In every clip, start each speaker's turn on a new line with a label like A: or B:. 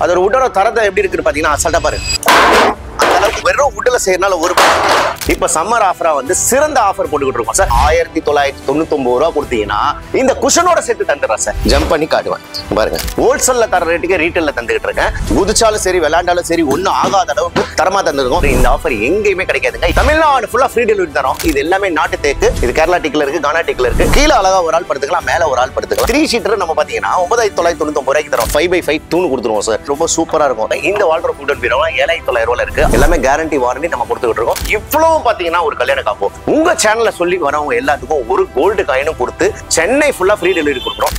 A: அதோட உடோட தரத்தை எப்படி இருக்குன்னு பாத்தீங்கன்னா அசால்ட்டா பாருங்க. அந்த அளவுக்கு வெறும் உட்ல செய்யறனால ஒரு இப்ப சம்மர் ஆஃபரா வந்து சிறந்த ஆஃபர் போட்டுக்கிட்டு இருக்கோம் சார். 1999 ரூபா கொடுத்தீங்கன்னா இந்த குஷனோட சேர்த்து தந்துடுறேன் சார். ஜம்ப் பண்ணி காட்டுவேன் பாருங்க. ஹோல்சேல்ல தர ரேட்டுக்கு ரீட்டைல்ல தந்துகிட்டு இருக்கேன். குதிச்சாலும் சரி விளையாண்டாலும் சரி ஒன்னும் ஆகாத அளவுக்கு தரமா தந்துருக்கோம். இந்த ஆஃபர் எங்கேயுமே கிடைக்காதுங்க. தமிழ்நாடு ஃபுல்லா ஃப்ரீ டெலிவரி தரோம். இது எல்லாமே நாட்டு தேக்கு. இது கேரளா டிக்ல இருக்கு, கானா டிக்ல இருக்கு. கீழே அழகா ஒரு ஆள் படுத்துக்கலாம், மேல ஒரு ஆள் படுத்துக்கலாம். 3 சீட்டர் நம்ம பாத்தீங்கன்னா 9999 ரூபாய்க்கு தரோம். 5x5 தூண் கொடுத்துருவோம் சார். ரொம்ப சூப்பரா இருக்கும். இந்த வால்ட்ரோப் ஃபுட் பீரோ 7900 ரூபாயில இருக்கு. எல்லாமே கேரண்டி வாரண்டி நம்ம கொடுத்துட்டு இருக்கோம். இவ்வளவு பாத்தீங்கன்னா ஒரு கல்யாண காப்போ உங்க சேனல்ல சொல்லி வரவங்க எல்லாத்துக்கும் ஒரு கோல்டு காயினும் கொடுத்து சென்னை ஃபுல்லா ஃப்ரீ டெலிவரி கொடுக்குறோம்.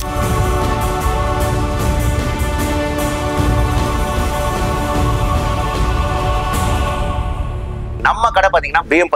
A: நம்ம கடை பாத்தீங்கன்னா பிஎம்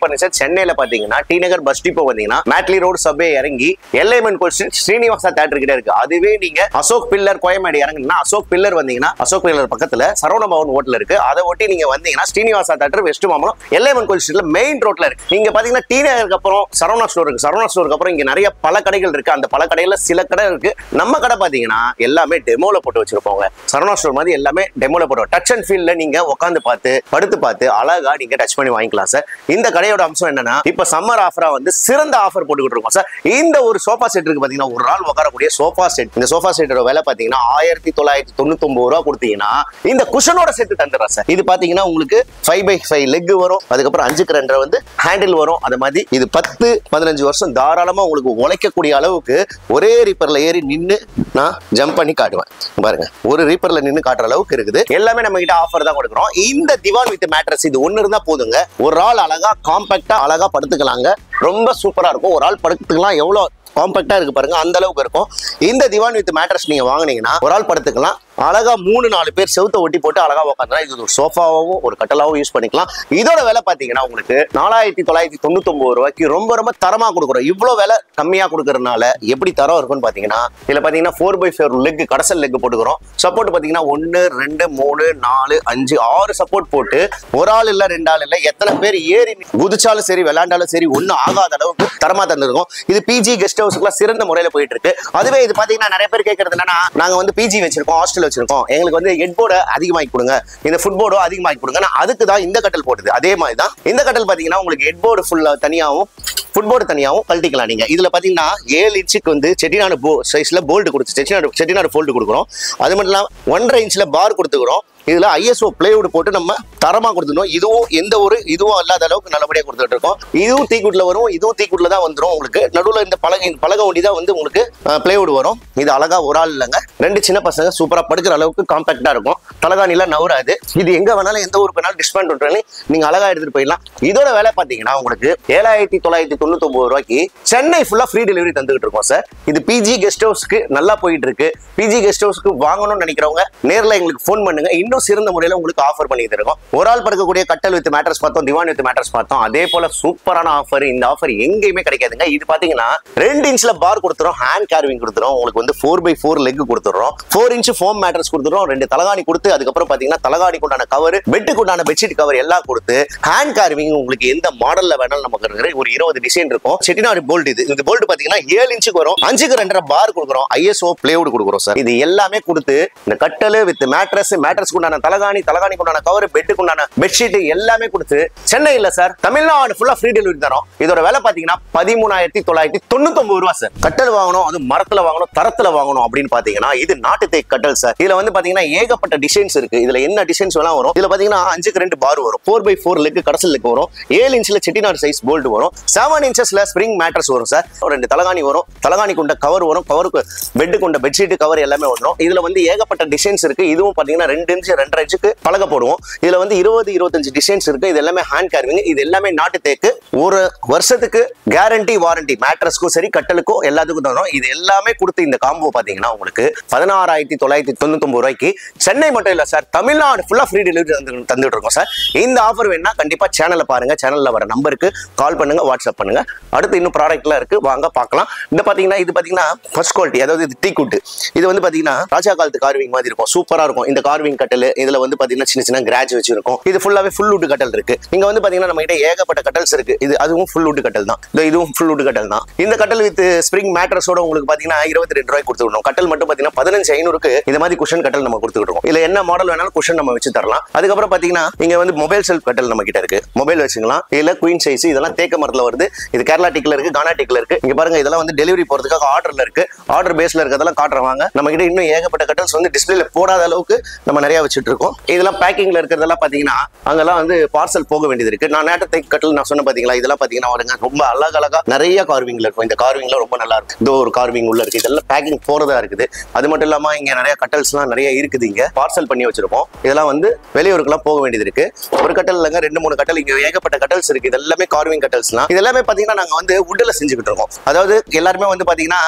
A: பர்னிச்சர் சென்னையில பாத்தீங்கன்னா டி நகர் பஸ் டிப்போ வந்தீங்கன்னா மேட்லி ரோடு சப்வே இறங்கி எல்ஐமன் கோஸ்ட் ஸ்ரீனிவாசா தியேட்டர் கிட்ட இருக்கு. அதுவே நீங்க அசோக் பில்லர் கோயம்பேடு இறங்குனா அசோக் பில்லர் வந்தீங்கன்னா அசோக் பில்லர் பக்கத்துல சரவண பவன் ஹோட்டல் இருக்கு. அதை ஒட்டி நீங்க வந்தீங்கன்னா ஸ்ரீனிவாசா தியேட்டர் வெஸ்ட் மாமலம் எல்ஐமன் கோஸ்ட்ல மெயின் ரோட்ல இருக்கு. நீங்க பாத்தீங்கன்னா டி நகருக்கு அப்புறம் சரவணா ஸ்டோர் இருக்கு. சரவணா ஸ்டோருக்கு அப்புறம் இங்க நிறைய பல கடைகள் இருக்கு. அந்த பல கடையில சில கடை இருக்கு. நம்ம கடை பாத்தீங்கன்னா எல்லாமே டெமோல போட்டு வச்சிருப்போங்க. சரவணா ஸ்டோர் மாதிரி எல்லாமே டெமோல போட்டு டச் அண்ட் ஃபீல்ல நீங்க உட்காந்து பார்த்து படுத்து பார்த்து அழகா டச் பண்ணி வாங்கிக்கலாம் சார். இந்த கடையோட அம்சம் என்னன்னா இப்ப சம்மர் ஆஃபரா வந்து சிறந்த ஆஃபர் போட்டுக்கிட்டு இருக்கோம் சார். இந்த ஒரு சோஃபா செட் இருக்கு பாத்தீங்கன்னா ஒரு நாள் உட்காரக்கூடிய சோஃபா செட். இந்த சோஃபா செட்டோட விலை பாத்தீங்கன்னா 1999 ரூபா கொடுத்தீங்கன்னா இந்த குஷனோட சேர்த்து தந்துடுறேன் சார். இது பாத்தீங்கன்னா உங்களுக்கு 5x5 லெக் வரும். அதுக்கப்புறம் 5க்கு 2 வந்து ஹேண்டில் வரும். அது மாதிரி இது 10-15 வருஷம் தாராளமா உங்களுக்கு உழைக்கக்கூடிய அளவுக்கு ஒரே ரீப்பர்ல ஏறி நின்று நான் ஜம்ப் பண்ணி காட்டுவேன் பாருங்க. ஒரு ரீப்பர்ல நின்று காட்டுற அளவுக்கு இருக்குது. எல்லாமே நம்ம கிட்ட ஆஃபர் தான் கொடுக்குறோம். இந்த திவான் வித் மேட்ரஸ் இது ஒன்னு இருந்தா போதுங்க. ஒரு ஆள் அழகா காம்பாக்டா அழகா படுத்துக்கலாங்க. ரொம்ப சூப்பரா இருக்கும். ஒரு ஆள் படுத்துக்கலாம். எவ்வளவு காம்பாக்டா இருக்கு பாருங்க, அந்த அளவுக்கு இருக்கும். இந்த திவான் வித் மேட்ரஸ் நீங்க வாங்குனீங்கன்னா ஒரு ஆள் படுத்துக்கலாம். அழகா 3-4 பேர் செவுத்த ஒட்டி போட்டு அழகா உட்காந்துலாம். இது ஒரு சோஃபாவும் ஒரு கட்டலாவும் யூஸ் பண்ணிக்கலாம். இதோட விலை பாத்தீங்கன்னா உங்களுக்கு 4999 ரூபாய்க்கு ரொம்ப ரொம்ப தரமா கொடுக்குறோம். இவ்வளவு விலை கம்மியா கொடுக்கறதுனால எப்படி தரம் இருக்கும்னு பாத்தீங்கன்னா இதுல பாத்தீங்கன்னா 4x4 லெக் கடசல் லெக் போட்டுக்கிறோம். சப்போர்ட் பாத்தீங்கன்னா 1 2 3 4 5 6 சப்போர்ட் போட்டு ஒரு ஆள் இல்ல 2 ஆள் இல்ல எத்தனை பேர் ஏறி குதிச்சாலும் சரி விளையாண்டாலும் சரி ஒன்னும் ஆகாத அளவுக்கு தரமா தந்திருக்கோம். இது பிஜி கெஸ்ட் ஹவுஸ்க்குலாம் சிறந்த முறையில போயிட்டு இருக்கு. அதுவே இது பாத்தீங்கன்னா நிறைய பேர் கேட்கறது என்னன்னா நாங்க வந்து பிஜி வச்சிருக்கோம், ஹாஸ்டல் வச்சிருக்கோம், எங்களுக்கு வந்து ஹெட் போர்டு அதிகமாக்கி கொடுங்க, இந்த ஃபுட் போர்டும் அதிகமாக்கி கொடுங்க. அதுக்கு தான் இந்த கட்டல் போடுது. அதே மாதிரி தான் இந்த கட்டல் பாத்தீங்கன்னா உங்களுக்கு ஹெட் போர்டு ஃபுல்லா தனியாவும் ஃபுட் போர்டு தனியாவும் கழட்டிக்கலாம். நீங்க இதுல பாத்தீங்கன்னா 7 இன்ச்சுக்கு வந்து செட்டிநாடு சைஸ்ல போல்டு கொடுத்து செட்டிநாடு ஃபோல்டு கொடுக்குறோம். அது மட்டும் இல்லாம 1.5 இன்ச்ல பார் கொடுத்துக்கிறோம். இதுல ISO பிளேவுட் போட்டு நம்ம தரமா கொடுத்துருவோம். இதுவும் எந்த ஒரு இதுவும் அல்லாத அளவுக்கு நல்லபடியா கொடுத்துட்டு இருக்கோம். இதுவும் தீக்குட்ல வரும், இதுவும் தீக்குட்ல தான் வந்துடும். உங்களுக்கு நடுவில் இந்த பலகை ஒண்டி தான் வந்து உங்களுக்கு பிளேவுட் வரும். இது அழகா ஒரு ஆள் இல்லைங்க, 2 சின்ன பசங்க சூப்பரா படுக்கிற அளவுக்கு காம்பாக்டா இருக்கும். தலகாணில நவராது. இது எங்க வேணாலும் எந்த ஊருக்கு வேணாலும் டிஸ்பேண்ட் பண்றாங்க, நீங்க அழகா எடுத்துட்டு போயிடலாம். இதோட விலை பாத்தீங்கன்னா உங்களுக்கு 7999 ரூபாய்க்கு சென்னை ஃபுல்லா ஃப்ரீ டெலிவரி தந்துகிட்டு இருக்கோம் சார். இது பிஜி கெஸ்ட் ஹவுஸ்க்கு நல்லா போயிட்டு இருக்கு. பிஜி கெஸ்ட் ஹவுஸ்க்கு வாங்கணும்னு நினைக்கிறவங்க நேரில் எங்களுக்கு ஃபோன் பண்ணுங்க. இன்னும் சிறந்த முறையில் உங்களுக்கு ஆஃபர் பண்ணி தருவோம். ஒரு ஆள் படுக்கக்கூடிய கட்டல் வித் மேட்ரஸ் பார்த்தோம், திவான் வித் மேட்ரஸ் பார்த்தோம். அதே போல சூப்பரான ஆஃபர். இந்த ஆஃபர் எங்கேயுமே கிடைக்காதுங்க. இது பாத்தீங்கன்னா 2 இன்ச்ல பார் கொடுத்துறோம், ஹேண்ட் கேர்விங் கொடுத்துறோம். உங்களுக்கு வந்து 4x4 லெக் கொடுத்துறோம், 4 இன்ச் ஃபோம் மேட்ரஸ் கொடுத்துறோம், 2 தலகாணி கொடுத்து அதுக்கப்புறம் பாத்தீங்கன்னா தலகாணிக்கு உண்டான கவர், பெட்டுக்கு உண்டான பெட்ஷீட் கவர் எல்லாம் கொடுத்து ஹேண்ட் கேர்விங் உங்களுக்கு எந்த மாடல்ல வேணாலும் நமக்கு இருக்கிற ஒரு 20 டிசைன் இருக்கும். செட்டிநாடு போல்ட் இது. இந்த போல்ட் பாத்தீங்கன்னா 7 இன்ச்சுக்கு வரும், 5க்கு 2.5 பார் கொடுக்குறோம், ISO பிளேவுட் கொடுக்குறோம் சார். இது எல்லாமே கொடுத்து இந்த கட்டல் வித் மேட்ரஸ் தலகாணிக்கு உண்டான கவர், பெட்டுக்கு உண்டான பெட்ஷீட் எல்லாமே கொடுத்து சென்னை இல்ல சார் தமிழ்நாடு ஃபுல்லா ஃப்ரீ டெலிவரி தரோம். இதோட விலை பாத்தீங்கன்னா 13,999 ரூபாய் சார். கட்டல் வாங்கணும், அது மரத்துல வாங்கணும், தரத்துல வாங்கணும் அப்படின்னு பாத்தீங்கன்னா இது நாட்டு தேக்கு கட்டல் சார். இதுல வந்து பாத்தீங்கன்னா ஏகப்பட்ட டிசைன்ஸ் இருக்கு. இதுல என்ன டிசைன்ஸ் வேணா வரும். இதுல பாத்தீங்கன்னா 5க்கு 2 பார் வரும், 4x4 லெக் கடசல் லெக் வரும், 7 இன்ச்ல செட்டிநாடு சைஸ் போல்ட் வரும், 7 இன்ச்சஸ்ல ஸ்ப்ரிங் மேட்ரஸ் வரும் சார். 2 தலகாணி வரும், தலகாணிக்கு உண்ட கவர் வரும், கவருக்கு பெட்டுக்கு உண்ட பெட்ஷீட் கவர் எல்லாமே வரும். இதுல வந்து ஏகப்பட்ட டிசைன்ஸ் இருக்கு. இதுவும் பாத்தீங்கன்னா 2 இன்ச் 2.5 இன்ச்சுக்கு பலகை போடுவோம். இதுல வந்து 20-25 டிசைன்ஸ் இருக்கு. இது எல்லாமே ஹேண்ட் கேர்விங். இது எல்லாமே நாட்டு தேக்கு. ஒரு வருஷத்துக்கு கேரண்டி வாரண்டி மேட்ரஸ்க்கும் சரி கட்டலுக்கும் எல்லாத்துக்கும் தரும். இது எல்லாமே கொடுத்து இந்த காம்போ பாத்தீங்கன்னா உங்களுக்கு 16,999 ரூபாய்க்கு சென்னை மட்டும் இல்ல சார் தமிழ்நாடு ஃபுல்லா ஃப்ரீ டெலிவரி தந்துட்டு இருக்கோம் சார். இந்த ஆஃபர் வேணா கண்டிப்பா சேனல்ல பாருங்க. சேனல்ல வர நம்பருக்கு கால் பண்ணுங்க, வாட்ஸ்அப் பண்ணுங்க. அடுத்து இன்னும் ப்ராடக்ட்லாம் இருக்கு, வாங்க பார்க்கலாம். இது பாத்தீங்கன்னா ஃபர்ஸ்ட் குவாலிட்டி, அதாவது இது டீ குட். இது வந்து பாத்தீங்கன்னா ராஜா காலத்து கார்விங் மாதிரி இருக்கும், சூப்பரா இருக்கும். இந்த கார்விங் கட்டல் கட்டல், இதுல வந்து பாத்தீங்கன்னா சின்ன சின்ன கிராஜ் வச்சிருக்கும். இது ஃபுல்லாவே ஃபுல் வுட் கட்டல் இருக்கு. இங்க வந்து பாத்தீங்கன்னா நம்ம கிட்ட ஏகப்பட்ட கட்டல்ஸ் இருக்கு. இது அதுவும் ஃபுல் வுட் கட்டல் தான். இதுவும் ஃபுல் வுட் கட்டல் தான். இந்த கட்டல் வித் ஸ்ப்ரிங் மேட்ரஸோட உங்களுக்கு பாத்தீங்கன்னா 22 ரூபாய் கொடுத்துருக்கோம். கட்டல் மட்டும் பாத்தீங்கன்னா 15,500க்கு இந்த மாதிரி குஷன் கட்டல் நம்ம கொடுத்துருக்கோம். இல்ல என்ன மாடல் வேணாலும் குஷன் நம்ம வச்சு தரலாம். அதுக்கப்புறம் பாத்தீங்கன்னா இங்க வந்து மொபைல் செல்ஃப் கட்டல் நம்ம கிட்ட இருக்கு. மொபைல் வச்சுக்கலாம். இதுல குயின் சைஸ், இதெல்லாம் தேக்க மரத்துல வருது. இது கேரளா டீக்ல இருக்கு, கானா டீக்ல இருக்கு. இங்க பாருங்க, இதெல்லாம் வந்து டெலிவரி போறதுக்காக ஆர்டர்ல இருக்கு. ஆர்டர் பேஸ்ல இருக்கிறதெல்லாம் காட்டுறவாங்க. நம்ம கிட்ட இன்னும் ஏகப்பட்ட கட்டல்ஸ் வந்து டிஸ்பிளேல போடாத அளவுக்கு நம்ம நிறைய வச்சுட்டு இருக்கோம். இதெல்லாம் பேக்கிங்ல இருக்கிறதெல்லாம் பாத்தீங்கன்னா அங்கெல்லாம் வந்து பார்சல் போக வேண்டியது இருக்கு. நான் நேட்ட தேக்கு கட்டல் நான் சொன்ன பாத்தீங்களா, இதெல்லாம் பாத்தீங்கன்னா வருங்க ரொம்ப அழகா நிறைய கார்விங்ல இருக்கும். இந்த கார்விங்ல ரொம்ப நல்லா இருக்கும். இதோ ஒரு கார்விங் உள்ள இருக்கு. இதெல்லாம் பேக்கிங் போறதா இருக்குது. அது மட்டும் இல்லாம இங்க நிறைய கட்டல்ஸ்லாம் நிறைய இருக்குது. இங்க பார்சல் பண்ணி வச்சிருப்போம். இதெல்லாம் வந்து வெளியூருக்குலாம் போக வேண்டியது இருக்கு. ஒரு கட்டல் இல்லைங்க, 2-3 கட்டல். இங்க ஏகப்பட்ட கட்டல்ஸ் இருக்கு. இது எல்லாமே கார்விங் கட்டல்ஸ்லாம். இது எல்லாமே பாத்தீங்கன்னா நாங்க வந்து வுட்ல செஞ்சுக்கிட்டு இருக்கோம். அதாவது எல்லாருமே வந்து பாத்தீங்கன்னா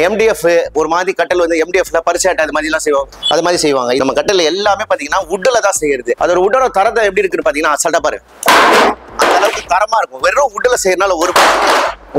A: எம்டிஎஃப் ஒரு மாதிரி கட்டல் வந்து எம்டிஎஃப்ல பரிசாட்டை அது மாதிரி எல்லாம் செய்வாங்க. அது மாதிரி செய்வாங்க. நம்ம கட்டல் எல்லாமே பாத்தீங்கன்னா வுட்ல தான் செய்யறது. அதோட வுட்டோட தரத்தை எப்படி இருக்குன்னு பாத்தீங்கன்னா அசால்ட்டா பாரு, அந்த அளவுக்கு தரமா இருக்கும். வெறும் வுட்ல செய்யறதுனால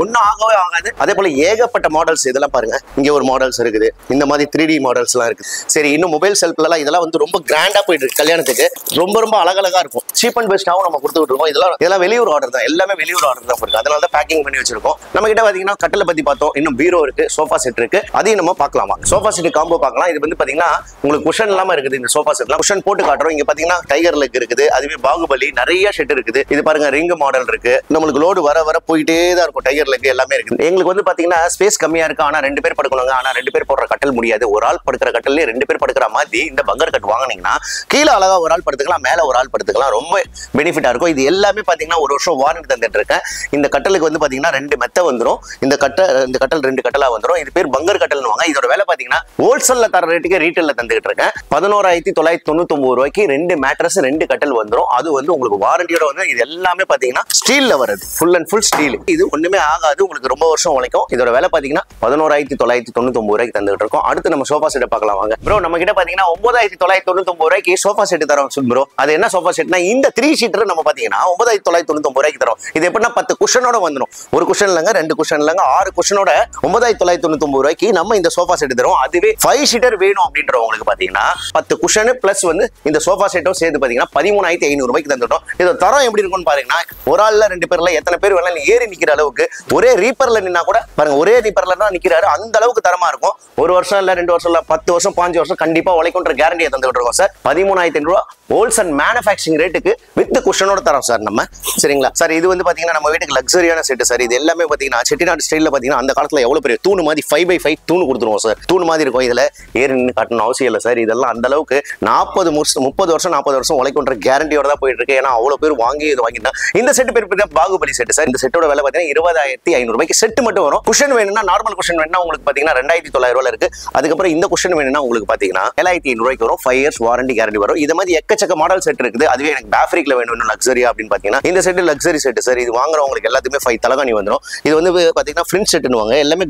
A: ஒன்னும் ஆகவே ஆகாது. அதே போல ஏகப்பட்ட மாடல்ஸ் இதெல்லாம் பாருங்க. இங்க ஒரு மாடல்ஸ் இருக்குது. இந்த மாதிரி 3D மாடல்ஸ் எல்லாம் இருக்கு. சரி, இன்னும் மொபைல் செல்ஃப்லாம் இதெல்லாம் வந்து ரொம்ப கிராண்டா போயிட்டு இருக்கு. கல்யாணத்துக்கு ரொம்ப அழகழகா இருக்கும். சீப் அண்ட் பெஸ்டாவும் நம்ம கொடுத்துட்டு இருக்கோம். இதெல்லாம் வெளியூர் ஆர்டர் தான். எல்லாமே வெளியூர் ஆர்டர் தான் இருக்கு. அதனால தான் பேக்கிங் பண்ணி வச்சிருக்கோம். நம்ம கிட்ட பாத்தீங்கன்னா கட்டலை பத்தி பார்த்தோம். இன்னும் பீரோ இருக்கு, சோஃபா செட் இருக்கு. அதையும் நம்ம பார்க்கலாமா? சோஃபா செட் காம்போ பார்க்கலாம். இது வந்து பாத்தீங்கன்னா உங்களுக்கு குஷன் இல்லாம இருக்குது. இந்த சோஃபா செட்லாம் குஷன் போட்டு காட்டுறோம். இங்க பாத்தீங்கன்னா டைகர் லெக் இருக்குது. அதுவே பாகுபலி நிறைய செட் இருக்குது. இது பாருங்க, ரிங் மாடல் இருக்கு. நம்மளுக்கு லோடு வர போயிட்டே தான் இருக்கும். டைகர் லெக் எல்லாமே இருக்குது. எங்களுக்கு வந்து பாத்தீங்கன்னா ஸ்பேஸ் கம்மியா இருக்கு. ஆனா 2 பேர் படுக்கணுங்க. ஆனா 2 பேர் போடுற கட்டல் முடியாது. ஒரு ஆள் படுக்கிற கட்டல்ல 2 பேர் படுக்கிற மாதிரி இந்த பங்கர் கட் வாங்கினீங்கன்னா கீழே அழகா ஒரு ஆள் படுத்துக்கலாம், மேல ஒரு ஆள் படுத்துக்கலாம். ரொம்ப பெனிஃபிட்டா இருக்கும். இது எல்லாமே பாத்தீங்கன்னா 1 வருஷம் வாரண்டி தந்துட்டு இருக்கேன். இந்த கட்டலுக்கு வந்து பாத்தீங்கன்னா 2 மெத்த வந்துடும். இந்த கட்டல் 2 கட்டலா வந்துடும். இது பேர் பங்கர் கட்டல்னு வாங்க. இதோட வேலை பாத்தீங்கன்னா ஹோல்சேல்ல தர ரேட்டுக்கு ரீட்டைல்ல தந்துட்டு இருக்கேன். 11,999 ரூபாய்க்கு 2 மேட்ரஸ் 2 கட்டல் வந்துடும். அது வந்து உங்களுக்கு வாரண்டியோட வந்து இது எல்லாமே பாத்தீங்கன்னா ஸ்டீல்ல வருது. Full and full steel. இது ஒண்ணுமே ஆகாது. உங்களுக்கு ரொம்ப வருஷம் உழைக்கும். இதோட விலை பாத்தீங்கன்னா 11,999 ரூபாய்க்கு தந்துட்டு இருக்கோம். அடுத்து நம்ம சோஃபா செட் பார்க்கலாம் வாங்க. ப்ரோ, நம்ம கிட்ட பாத்தீங்கன்னா 9,999 ரூபாய்க்கு சோஃபா செட் தரோம் ப்ரோ. அது என்ன சோஃபா செட்னா இந்த 3 சீட்டர் நம்ம பாத்தீங்கன்னா 9,999 ரூபாய்க்கு தரோம். இது எப்படின்னா 10 குஷனோட வந்துடும். ஒரு குஷன் இல்லங்க, 2 குஷன் இல்லங்க, 6 குஷனோட 9,999 ரூபாய்க்கு நம்ம இந்த சோஃபா செட் தரோம். அதுவே 5 சீட்டர் வேணும் அப்படின்றவங்களுக்கு பாத்தீங்கன்னா 10 குஷன் பிளஸ் வந்து இந்த சோஃபா செட்டும் சேர்த்து பாத்தீங்கன்னா 13,500 ரூபாய்க்கு தந்துட்டோம். இது தரம் எப்படி இருக்கும்னு பாருங்கன்னா, ஒரு ஆள்ல 2 பேர்ல எத்தனை பேர் வேணாலும் ஏறி நிக்கிற அளவுக்கு, ஒரே ரீப்பர்ல நின்னா கூட பாருங்க, ஒரே ரீப்பர்ல தான் நிக்கிறாரு. அந்த அளவுக்கு தரமா இருக்கும். 1 வருஷம் இல்ல, 2 வருஷம் இல்ல, 10 வருஷம் 5 வருஷம் கண்டிப்பா உழைக்கும்ன்ற கேரண்டியை தந்துட்டு இருக்கோம் சார். 13,500 ரூபாய் ஹோல்சேல் மேனுஃபேக்சரிங் ரேட்டுக்கு வித் குஷனோட தரோம் சார் நம்ம. சரிங்களா சார்? இது வந்து பாத்தீங்கன்னா நம்ம வீட்டுக்கு லக்ஸரியான செட் சார். இது எல்லாமே பாத்தீங்கன்னா செட்டிநாடு ஸ்டைல்ல பாத்தீங்கன்னா அந்த காலத்துல எவ்வளவு பெரிய தூணு மாதிரி 5x5 தூணு கொடுத்துருவோம் சார். தூணு மாதிரி இருக்கும். இதுல ஏறி நின்று காட்டணும் அவசியம் இல்லை சார். இதெல்லாம் அந்த அளவுக்கு 30 வருஷம் உழைக்கும்ன்ற கேரண்டியோட தான் போயிட்டு இருக்கு. ஏன்னா அவ்வளவு பேர் வாங்கி இது வாங்கிட்டாங்க. இந்த செட் பேர் பாகுபலி செட் சார். இந்த செட்டோட விலை பாத்தீங்கன்னா 20,500 ரூபாய்க்கு செட் மட்டும் வரும். குஷன் வேணும்னா, நார்மல் குஷன் வேணும்னா உங்களுக்கு பாத்தீங்கன்னா 2,900 ரூபாய் இருக்கு. அதுக்கப்புறம் இந்த குஷன் வேணும்னா உங்களுக்கு பாத்தீங்கன்னா 7,500 ரூபாய்க்கு வரும். 5 இயர்ஸ் வாரண்டி கேரண்டி வரும். இது மாதிரி எக்கச்சக்க மாடல் செட் இருக்குது. அதுவே எனக்கு பேஃப்ரிக்ல வேணும் லக்ஸரியா அப்படின்னு பாத்தீங்கன்னா இந்த செட் லக்ஸரி செட் சார். இது வாங்குறவங்களுக்கு எல்லாத்துக்குமே 5 தலகாணி வந்துடும். இது வந்து பாத்தீங்கன்னா ஃப்ரிண்ட் செட்னு வாங்க. எல்லாமே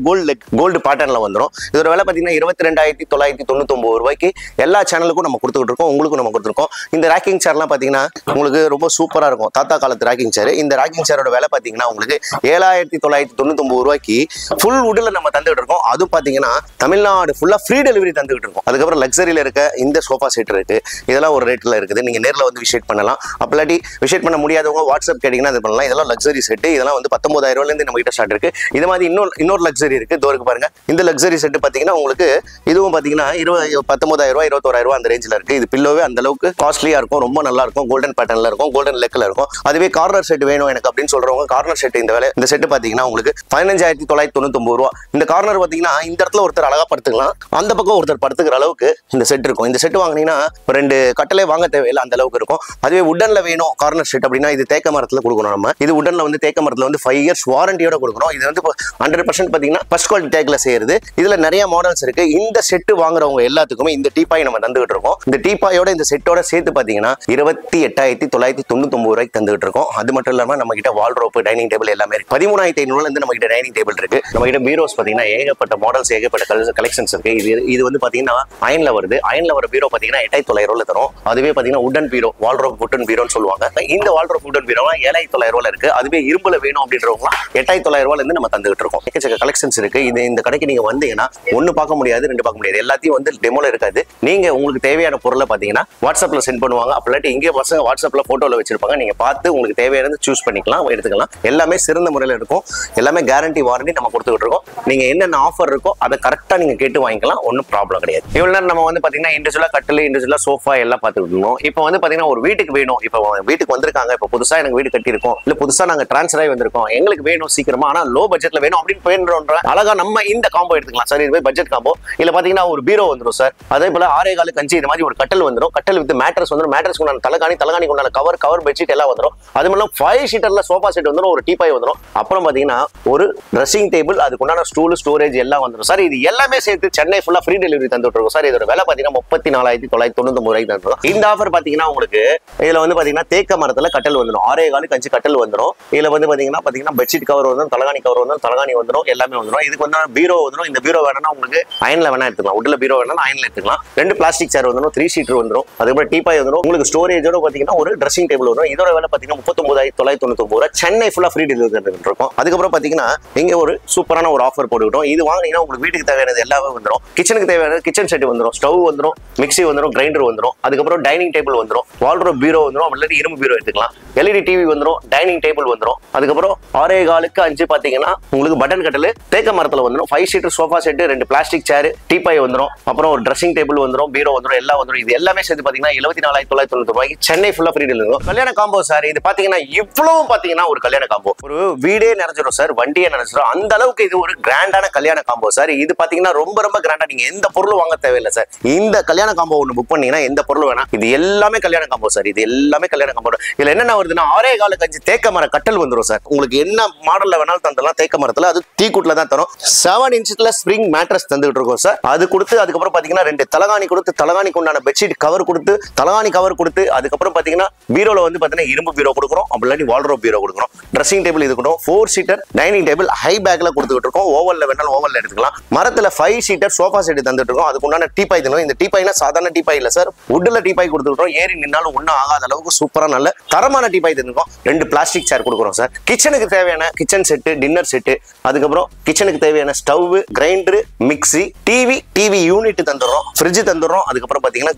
A: கோல்டு பேட்டர்ன்ல வந்துடும். இதோட விலை பாத்தீங்கன்னா 22,999 ரூபாய்க்கு எல்லா சேனலுக்கும் நம்ம கொடுத்துட்டு இருக்கோம். உங்களுக்கும் நம்ம கொடுத்துருக்கோம். இந்த ராக்கிங் சேர்லாம் பாத்தீங்கன்னா உங்களுக்கு ரொம்ப சூப்பரா இருக்கும். தாத்தா காலத்து ராக்கிங் சேர். இந்த ராக்கிங் சேரோட விலை பாத்தீங்கன்னா உங்களுக்கு 7,999 ரூபாய்க்கு ஃபுல் வுட்ல நம்ம தந்துட்டு இருக்கோம். அது பாத்தீங்கன்னா தமிழ்நாடு ஃபுல்லா ஃப்ரீ டெலிவரி தந்துட்டு இருக்கோம். அதுக்கப்புறம் லக்ஸரியில இருக்க இந்த சோஃபா செட் இருக்கு. இதெல்லாம் ஒரு ரேட்ல இருக்குது. நீங்க நேர்ல வந்து விசிட் பண்ணலாம். அப்படி விசிட் பண்ண முடியாதவங்க வாட்ஸ்அப் கேட்டீங்கன்னா அது பண்ணலாம். இதெல்லாம் லக்ஸரி செட். இதெல்லாம் வந்து 19,000 ரூபாயில இருந்து நம்ம கிட்ட ஸ்டார்ட் இருக்கு. இது மாதிரி இன்னொரு லக்ஸரி இருக்கு. தோருக்கு பாருங்க. இந்த லக்ஸரி செட் பாத்தீங்கன்னா உங்களுக்கு இதுவும் பாத்தீங்கன்னா 19,000 ரூபாய் 21,000 ரூபாய் அந்த ரேஞ்சில இருக்கு. இது பில்லோவே அந்த அளவுக்கு காஸ்ட்லியா இருக்கும். ரொம்ப நல்லா இருக்கும். கோல்டன் பேட்டர்ன்ல இருக்கும். கோல்டன் லெக்ல இருக்கும். அதுவே கார்னர் செட் வேணும் எனக்கு அப்படின்னு சொல்றவங்க கார்னர் செட் இந்த செட் பாத்தீங்கன்னா உங்களுக்கு 15,999 ரூபாய். இந்த கார்னர் பாத்தீங்கன்னா இந்த இடத்துல ஒருத்தர் அழகா படுத்துக்கலாம், அந்த பக்கம் ஒருத்தர் படுத்துக்கிற அளவுக்கு இந்த செட் இருக்கும். இந்த செட் வாங்கினீங்கன்னா 2 கட்டலே வாங்க தேவையில்லை, அந்த அளவுக்கு இருக்கும். அதுவே உடன்ல வேணும் கார்னர் செட் அப்படின்னா இது தேக்க மரத்துல கொடுக்கணும். நம்ம இது உடன்ல வந்து தேக்க மரத்துல வந்து 5 இயர்ஸ் வாரண்டியோட கொடுக்கணும். இது வந்து 100% பாத்தீங்கன்னா ஃபர்ஸ்ட் குவாலிட்டி டேக்ல செய்யறது. இதுல நிறைய மாடல்ஸ் இருக்கு. இந்த செட் வாங்குறவங்க எல்லாத்துக்குமே இந்த டீபாய் நம்ம தந்துகிட்டு இருக்கோம். இந்த டீபாயோட இந்த செட்டோட சேர்த்து பாத்தீங்கன்னா 28,999 ரூபாய்க்கு தந்துகிட்டு இருக்கோம். அது மட்டும் இல்லாம நம்ம கிட்ட வால்ரோப், டைனிங் டேபிள் எல்லாமே இருக்கு. 3500 இருந்து நம்ம கிட்ட டைனிங் டேபிள் இருக்கு. நம்ம கிட்ட பீரோஸ் பாத்தீங்கன்னா ஏகப்பட்ட மாடல்ஸ், ஏகப்பட்ட கலெக்ஷன்ஸ் இருக்கு. இது வந்து பாத்தீங்கன்னா அயன்ல வருது. அயன்ல வர பீரோ பாத்தீங்கன்னா 8900 தரும். அதுவே பாத்தீங்கன்னா உடன் பீரோ, வால்ட்ரோப் உடன் பீரோன்னு சொல்லுவாங்க. இந்த வால்ட்ரோப் உடன் பீரோ 7900 இருக்கு. அதுவே இரும்புல வேணும் அப்படின்றவங்க 8900 இருந்து நம்ம தந்துகிட்டு இருக்கோம். எக்கச்சக்க கலெக்ஷன்ஸ் இருக்கு. இந்த கடைக்கு நீங்க வந்தீங்கன்னா ஒன்னு பார்க்க முடியாது, ரெண்டு பார்க்க முடியாது, எல்லாத்தையும் வந்து டெமோல இருக்காது. நீங்க உங்களுக்கு தேவையான பொருளை பாத்தீங்கன்னா வாட்ஸ்அப்ல சென்ட் பண்ணுவாங்க. அப்படி இங்கே பசங்க வாட்ஸ்அப்ல போட்டோல வச்சிருப்பாங்க. நீங்க பார்த்து உங்களுக்கு தேவையானது சூஸ் பண்ணிக்கலாம், எடுத்துக்கலாம். எல்லாமே சிறந்த முறையில் இருக்கும். எல்லாமே கேரண்டி வாரண்டி நம்ம கொடுத்துக்கிட்டு இருக்கோம். நீங்க என்னென்ன ஆஃபர் இருக்கோ அதை கரெக்டா நீங்க கேட்டு வாங்கிக்கலாம். ஒன்றும் ப்ராப்ளம் கிடையாது. இவ்வளவு நேரம் நம்ம வந்து பாத்தீங்கன்னா இண்டிவிஜுவலா கட்டில், இண்டிவிஜுவலா சோஃபா எல்லாம் பார்த்துக்கிட்டு இருந்தோம். இப்போ வந்து பாத்தீங்கன்னா ஒரு வீட்டுக்கு வேணும், இப்போ வீட்டுக்கு வந்திருக்காங்க, இப்போ புதுசா எனக்கு வீடு கட்டி இருக்கோம், இல்ல புதுசா நாங்க டிரான்ஸ்ஃபர் ஆகி வந்திருக்கோம், எங்களுக்கு வேணும் சீக்கிரமா, ஆனா லோ பட்ஜெட்ல வேணும் அப்படின்னு போயிடுறோன்ற அழகா நம்ம இந்த காம்போ எடுத்துக்கலாம் சார். இது பட்ஜெட் காம்போ. இல்ல பாத்தீங்கன்னா ஒரு பீரோ வந்துடும் சார். அதே போல 6.25 கஞ்சி இது மாதிரி ஒரு கட்டல் வந்துடும். கட்டல் வித் மேட்ரஸ் வந்துடும். மேட்ரஸ் கொண்டான தலகாணி கொண்டான கவர் பெட்ஷீட் எல்லாம் வந்துடும். அது மட்டும் 5 சீட்டர்ல சோஃபா செட் வந்துடும், ஒரு டீபாய் வந்துடும். அப்புறம் பாத்தீங்கன்னா ஒரு ட்ரெஸ்ஸிங் டேபிள், அதுக்குண்டான ஸ்டூல், ஸ்டோரேஜ் எல்லாம் வந்துடும் சார். இது எல்லாமே சேர்த்து சென்னை ஃபுல்லா ஃப்ரீ டெலிவரி தந்துட்டு இருக்கோம் சார். இதோட விலை பாத்தீங்கன்னா 34,999 தந்துடும். இந்த ஆஃபர் பாத்தீங்கன்னா உங்களுக்கு இதுல வந்து பாத்தீங்கன்னா தேக்க மரத்துல கட்டல் வந்துடும். 6.25 கஞ்சி கட்டல் வந்துடும். இதுல வந்து பாத்தீங்கன்னா பெட்ஷீட் கவர் வந்துடும், தலகாணி கவர் வந்துடும், தலகாணி வந்துடும், எல்லாமே வந்துடும். இதுக்கு வந்து பீரோ வந்துடும். இந்த பீரோ வேணும்னா உங்களுக்கு அயன்ல வேணா எடுத்துக்கலாம். உட்ல பீரோ வேணா அயன்ல எடுத்துக்கலாம். 2 பிளாஸ்டிக் சேர் வந்துடும், 3 சீட்டர் வந்துடும். அதுக்கப்புறம் டீபாய் வந்துடும். உங்களுக்கு ஸ்டோரேஜோட பாத்தீங்கன்னா ஒரு ட்ரெஸ்ஸிங் டேபிள் வரும். இதோட விலை பாத்தீங்கன்னா 39,999 சென்னை ஃபுல்லா ஃப்ரீ டெலிவரி இருக்கும். அதுக்கப்புறம் பாத்தீங்கன்னா இங்க ஒரு சூப்பரான ஒரு ஆஃபர் போட்டுக்கிட்டோம். இது வாங்கினீங்கன்னா உங்களுக்கு வீட்டுக்கு தேவையானது எல்லாமே வந்துடும். கிச்சனுக்கு தேவையான கிச்சன் செட் வந்துடும், ஸ்டவ் வந்துடும், மிக்சி வந்துடும், கிரைண்டர் வந்துடும். அதுக்கப்புறம் டைனிங் டேபிள் வந்துடும், வால்ட்ரோப் பீரோ வந்துடும், அல்லது இரும்பு பீரோ எடுத்துக்கலாம். எல்இடி டிவி வந்துடும், டைனிங் டேபிள் வந்துடும். அதுக்கப்புறம் 6.25 பாத்தீங்கன்னா உங்களுக்கு பட்டன் கட்டல் தேக்க மரத்துல வந்துடும். 5 seater sofa set, 2 plastic chair, teapoy வந்துடும், அப்புறம் ஒரு ட்ரெஸ்ஸிங் டேபிள் வந்துடும், பீரோ வந்துடும், எல்லாம் வந்துடும். இது எல்லாமே சேர்த்து பாத்தீங்கன்னா 74,999 சென்னை ஃபுல்லா ஃப்ரீ டெலிவரி. கல்யாண காம்போ சார். இது பாத்தீங்கன்னா இவ்வளவு பாத்தீங்கன்னா ஒரு கல்யாண காம்போ, ஒரு வீடே நிறைஞ்சிடும் சார், வண்டியே நிறைஞ்சிடும். அந்த அளவுக்கு இது ஒரு கிராண்டான கல்யாண காம்போ சார். இது பாத்தீங்கன்னா ரொம்ப ரொம்ப கிராண்டா. நீங்க எந்த பொருளும் வாங்க தேவையில்லை சார். இந்த கல்யாண காம்போ ஒன்று புக் பண்ணீங்கன்னா எந்த பொருள் வேணா, இது எல்லாமே கல்யாண காம்போ சார். இது எல்லாமே கல்யாண காம்போ. இதுல என்னென்ன வருதுன்னா 6.25 தேக்க மர கட்டல் வந்துடும் சார். உங்களுக்கு என்ன மாடல்ல வேணாலும் தந்தலாம். தேக்க மரத்துல அது டீக்குட்ல தான் தரும். 7 இன்ச்ல ஸ்ப்ரிங் மேட்ரஸ் தந்துட்டு இருக்கோம் சார். அது கொடுத்து அதுக்கப்புறம் பாத்தீங்கன்னா 2 தலகாணி கொடுத்து, தலகாணிக்கு உண்டான பெட்ஷீட் கவர் கொடுத்து, தலகாணி கவர் கொடுத்து, அதுக்கப்புறம் பாத்தீங்கன்னா பீரோல வந்து பாத்தீங்கன்னா இரும்பு பீரோ கொடுக்குறோம், அப்படி இல்லாட்டி வால்ட்ரோப் பீரோ கொடுக்குறோம். ட்ரெஸ்ஸிங் டேபிள் இது கொடுக்கும். 4 சீட்டர் டைனிங் டேபிள் ஹை பேக்ல கொடுத்துட்டு இருக்கோம். ஓவல்ல வேணாலும் ஓவல்ல எடுத்துக்கலாம். மரத்துல 5 சீட்டர் சோஃபா செட் தந்துட்டு இருக்கோம். அதுக்கு உண்டான டீபாய் தரும். இந்த டீபாய்னா சாதாரண டீபாய் இல்ல சார், வுட்ல டீபாய் கொடுத்துட்டோம். ஏறி நின்னாலும் ஒன்னும் ஆகாத அளவுக்கு சூப்பரா நல்ல தரமான டீபாய் தந்துருக்கோம். 2 பிளாஸ்டிக் சேர் கொடுக்குறோம் சார். கிச்சனுக்கு தேவையான கிச்சன் செட்டு, டின்னர் செட்டு, அதுக்கப்புறம் கிச்சனுக்கு தேவையான stove, grinder, mixie, TV unit தந்துடுறோம், ஃப்ரிட்ஜ் தந்துடுறோம். அதுக்கப்புறம் பாத்தீங்கன்னா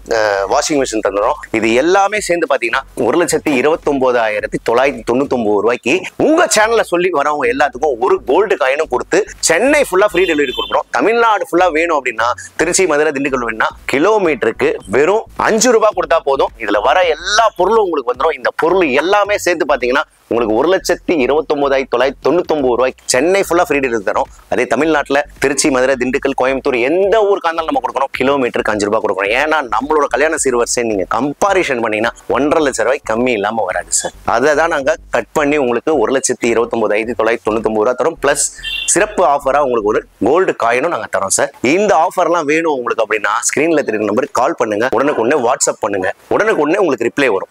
A: வாஷிங் மிஷின் தந்துடுறோம். இது எல்லாமே சேர்ந்து பாத்தீங்கன்னா 1,29,999 ரூபாய்க்கு உங்க சேனல்ல சொல்லி வரவங்க எல்லாத்துக்கும் ஒரு கோல்டு காயினும் கொடுத்து சென்னை ஃபுல்லா ஃப்ரீ டெலிவரி கொடுக்குறோம். தமிழ்நாடு ஃபுல்லா வேணும் அப்படின்னா திருச்சி, மதுரை, திண்டுக்கல் வேணும்னா கிலோமீட்டருக்கு வெறும் 5 ரூபாய் கொடுத்தா போதும். இதுல வர எல்லா பொருளும் உங்களுக்கு வந்துடும். இந்த பொருள் எல்லாமே சேர்த்து பாத்தீங்கன்னா உங்களுக்கு 1,29,999 ரூபாய்க்கு சென்னை ஃபுல்லா ஃப்ரீ டெலிவரி தரும். அதே தமிழ்நாட்டில் திருச்சி, மதுரை, திண்டுக்கல், கோயம்புத்தூர் எந்த ஊருக்கு இருந்தாலும் நம்ம கொடுக்கணும். கிலோமீட்டருக்கு 5 ரூபாய் கொடுக்கணும். ஏன்னா நம்மளோட கல்யாண சீர்வரிசை நீங்க கம்பாரிசன் பண்ணீங்கன்னா 1,50,000 ரூபாய் கம்மி இல்லாம வராது சார். அதை தான் நாங்க கட் பண்ணி உங்களுக்கு 1,29,999 ரூபாய் தரும். பிளஸ் சிறப்பு ஆஃபரா உங்களுக்கு ஒரு கோல்டு காயினும் நாங்க தரோம் சார். இந்த ஆஃபர்லாம் வேணும் உங்களுக்கு அப்படின்னா ஸ்கிரீன்ல தெரியுற நம்பருக்கு கால் பண்ணுங்க, உடனுக்குடனே வாட்ஸ்அப் பண்ணுங்க, உடனுக்குடனே உங்களுக்கு ரிப்ளை வரும்.